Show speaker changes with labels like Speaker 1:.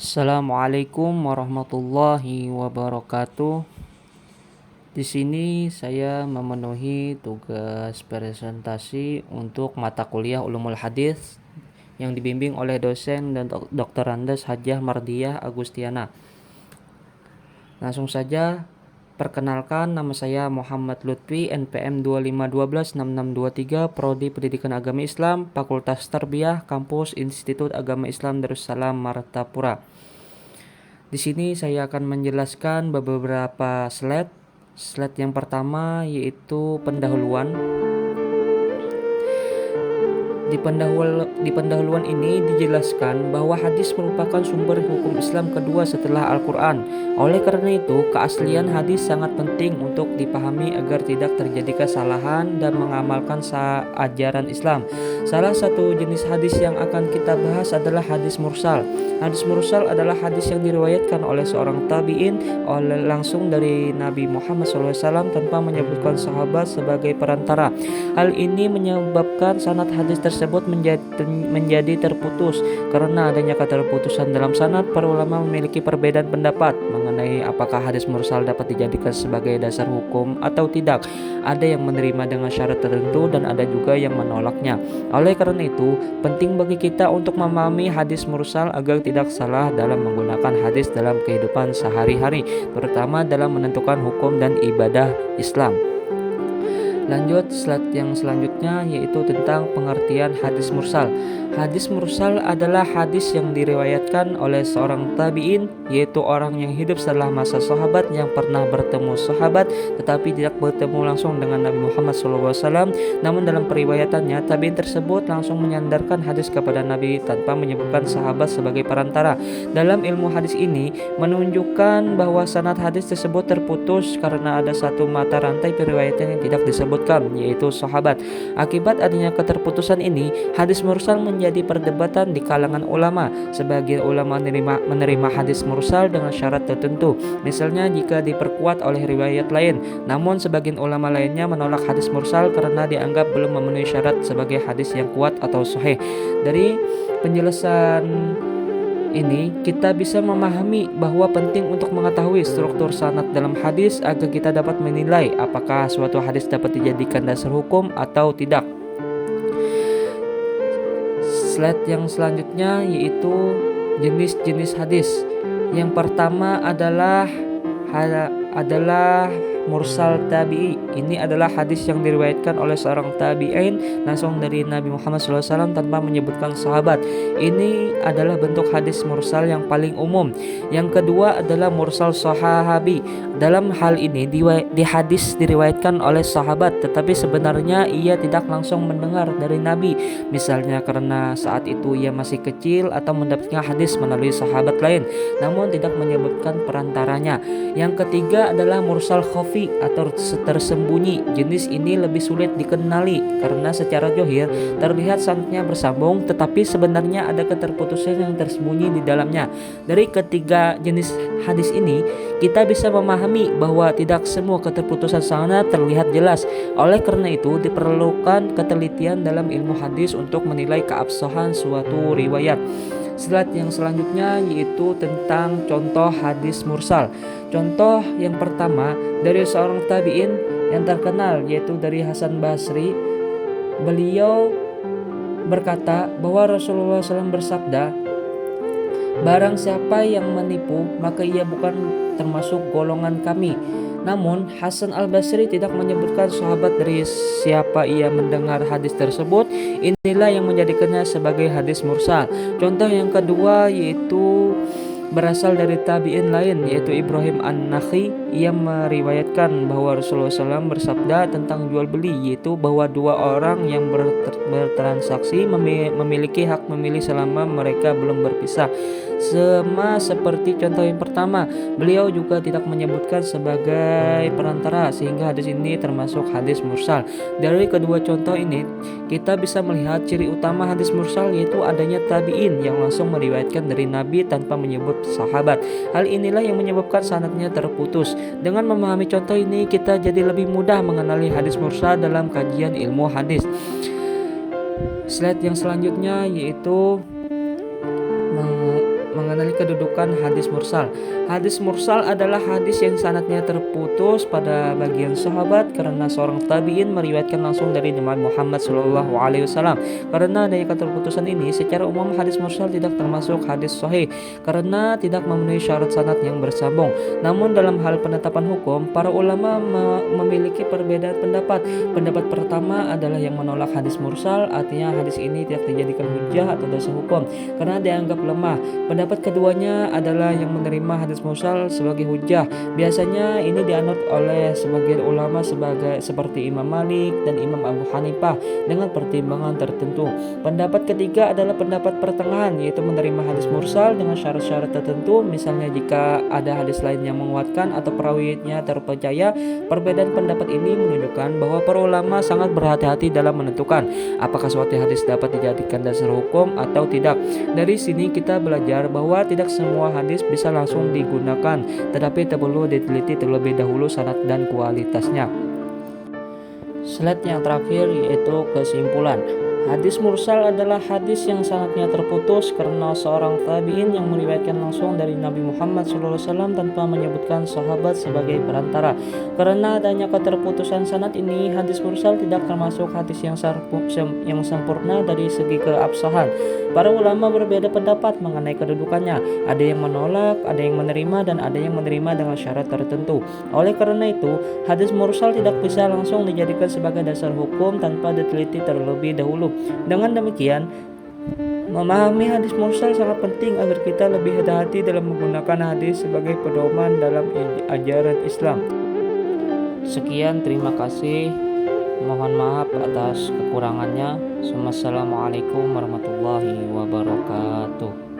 Speaker 1: Assalamualaikum warahmatullahi wabarakatuh. Di sini saya memenuhi tugas presentasi untuk mata kuliah Ulumul Hadis yang dibimbing oleh dosen dan Dr. Andes Hajah Mardiah Agustiana. Langsung saja, perkenalkan, nama saya Muhammad Lutfi, NPM 25126623, Prodi Pendidikan Agama Islam, Fakultas Tarbiyah, Kampus Institut Agama Islam Darussalam Martapura. Di sini saya akan menjelaskan beberapa slide. Slide yang pertama yaitu pendahuluan. Di pendahuluan ini dijelaskan bahwa hadis merupakan sumber hukum Islam kedua setelah Al-Quran. Oleh karena itu, keaslian hadis sangat penting untuk dipahami agar tidak terjadi kesalahan dan mengamalkan ajaran Islam. Salah satu jenis hadis yang akan kita bahas adalah hadis mursal. Hadis mursal adalah hadis yang diriwayatkan oleh seorang tabi'in langsung dari Nabi Muhammad SAW tanpa menyebutkan sahabat sebagai perantara. Hal ini menyebabkan sanad hadis tersebut menjadi terputus. Karena adanya keterputusan dalam sanad, para ulama memiliki perbedaan pendapat mengenai apakah hadis mursal dapat dijadikan sebagai dasar hukum atau tidak. Ada yang menerima dengan syarat tertentu dan ada juga yang menolaknya. Oleh karena itu, penting bagi kita untuk memahami hadis mursal agar tidak salah dalam menggunakan hadis dalam kehidupan sehari-hari, terutama dalam menentukan hukum dan ibadah Islam. Lanjut, slide yang selanjutnya yaitu tentang pengertian hadis mursal. Hadis mursal adalah hadis yang diriwayatkan oleh seorang tabi'in, yaitu orang yang hidup setelah masa sahabat yang pernah bertemu sahabat tetapi tidak bertemu langsung dengan Nabi Muhammad SAW. Namun dalam periwayatannya, tabi'in tersebut langsung menyandarkan hadis kepada Nabi tanpa menyebutkan sahabat sebagai perantara. Dalam ilmu hadis ini menunjukkan bahwa sanad hadis tersebut terputus karena ada satu mata rantai periwayatan yang tidak disebutkan, yaitu sahabat. Akibat adanya keterputusan ini, hadis mursal menjadi perdebatan di kalangan ulama. Sebagian ulama menerima hadis mursal dengan syarat tertentu, misalnya jika diperkuat oleh riwayat lain. Namun sebagian ulama lainnya menolak hadis mursal karena dianggap belum memenuhi syarat sebagai hadis yang kuat atau sahih. Dari penjelasan ini kita bisa memahami bahwa penting untuk mengetahui struktur sanad dalam hadis agar kita dapat menilai apakah suatu hadis dapat dijadikan dasar hukum atau tidak. Slide yang selanjutnya yaitu jenis-jenis hadis. Yang pertama adalah mursal tabi'i. Ini adalah hadis yang diriwayatkan oleh seorang tabi'in langsung dari Nabi Muhammad SAW tanpa menyebutkan sahabat. Ini adalah bentuk hadis mursal yang paling umum. Yang kedua adalah mursal sahabi. Dalam hal ini di hadis diriwayatkan oleh sahabat tetapi sebenarnya ia tidak langsung mendengar dari Nabi, misalnya karena saat itu ia masih kecil atau mendapatkan hadis melalui sahabat lain namun tidak menyebutkan perantaranya. Yang ketiga adalah mursal khafi atau tersembunyi. Jenis ini lebih sulit dikenali karena secara zahir terlihat sanadnya bersambung tetapi sebenarnya ada keterputusan yang tersembunyi di dalamnya. Dari ketiga jenis hadis ini kita bisa memahami bahwa tidak semua keterputusan sanad terlihat jelas. Oleh karena itu diperlukan ketelitian dalam ilmu hadis untuk menilai keabsahan suatu riwayat. Slide yang selanjutnya yaitu tentang contoh hadis mursal. Contoh yang pertama dari seorang tabi'in yang terkenal yaitu dari Hasan Basri. Beliau berkata bahwa Rasulullah SAW bersabda, "Barang siapa yang menipu maka ia bukan termasuk golongan kami." Namun Hasan al-Basri tidak menyebutkan sahabat dari siapa ia mendengar hadis tersebut. Inilah yang menjadikannya sebagai hadis mursal. Contoh yang kedua yaitu berasal dari tabi'in lain yaitu Ibrahim an-Nakhi. Ia meriwayatkan bahwa Rasulullah SAW bersabda tentang jual beli, yaitu bahwa dua orang yang bertransaksi memiliki hak memilih selama mereka belum berpisah. Sama seperti contoh yang pertama, beliau juga tidak menyebutkan sebagai perantara sehingga hadis ini termasuk hadis mursal. Dari kedua contoh ini kita bisa melihat ciri utama hadis mursal yaitu adanya tabi'in yang langsung meriwayatkan dari Nabi tanpa menyebut sahabat. Hal inilah yang menyebabkan sanadnya terputus. Dengan memahami contoh ini kita jadi lebih mudah mengenali hadis mursal dalam kajian ilmu hadis. Slide yang selanjutnya yaitu mengenali kedudukan hadis mursal. Hadis mursal adalah hadis yang sanadnya terputus pada bagian sahabat karena seorang tabi'in meriwayatkan langsung dari Nabi Muhammad SAW. Karena adanya keterputusan ini, secara umum hadis mursal tidak termasuk hadis sahih karena tidak memenuhi syarat sanad yang bersambung. Namun dalam hal penetapan hukum, para ulama memiliki perbedaan pendapat. Pendapat pertama adalah yang menolak hadis mursal, artinya hadis ini tidak dijadikan hujah atau dasar hukum karena dianggap lemah. Pendapat keduanya adalah yang menerima hadis mursal sebagai hujah. Biasanya ini dianut oleh sebagian ulama seperti Imam Malik dan Imam Abu Hanifah dengan pertimbangan tertentu. Pendapat ketiga adalah pendapat pertengahan, yaitu menerima hadis mursal dengan syarat-syarat tertentu. Misalnya jika ada hadis lain yang menguatkan atau perawinya terpercaya. Perbedaan pendapat ini menunjukkan bahwa para ulama sangat berhati-hati dalam menentukan apakah suatu hadis dapat dijadikan dasar hukum atau tidak. Dari sini kita belajar bahwa tidak semua hadis bisa langsung digunakan, tetapi perlu diteliti terlebih dahulu sanad dan kualitasnya. Slide yang terakhir yaitu kesimpulan. Hadis mursal adalah hadis yang sanadnya terputus karena seorang tabi'in yang meriwayatkan langsung dari Nabi Muhammad SAW tanpa menyebutkan sahabat sebagai perantara. Karena adanya keterputusan sanad ini, hadis mursal tidak termasuk hadis yang sempurna dari segi keabsahan. Para ulama berbeda pendapat mengenai kedudukannya. Ada yang menolak, ada yang menerima, dan ada yang menerima dengan syarat tertentu. Oleh karena itu, hadis mursal tidak bisa langsung dijadikan sebagai dasar hukum tanpa diteliti terlebih dahulu. Dengan demikian, memahami hadis mursal sangat penting agar kita lebih hati-hati dalam menggunakan hadis sebagai pedoman dalam ajaran Islam. Sekian, terima kasih. Mohon maaf atas kekurangannya. Wassalamualaikum warahmatullahi wabarakatuh.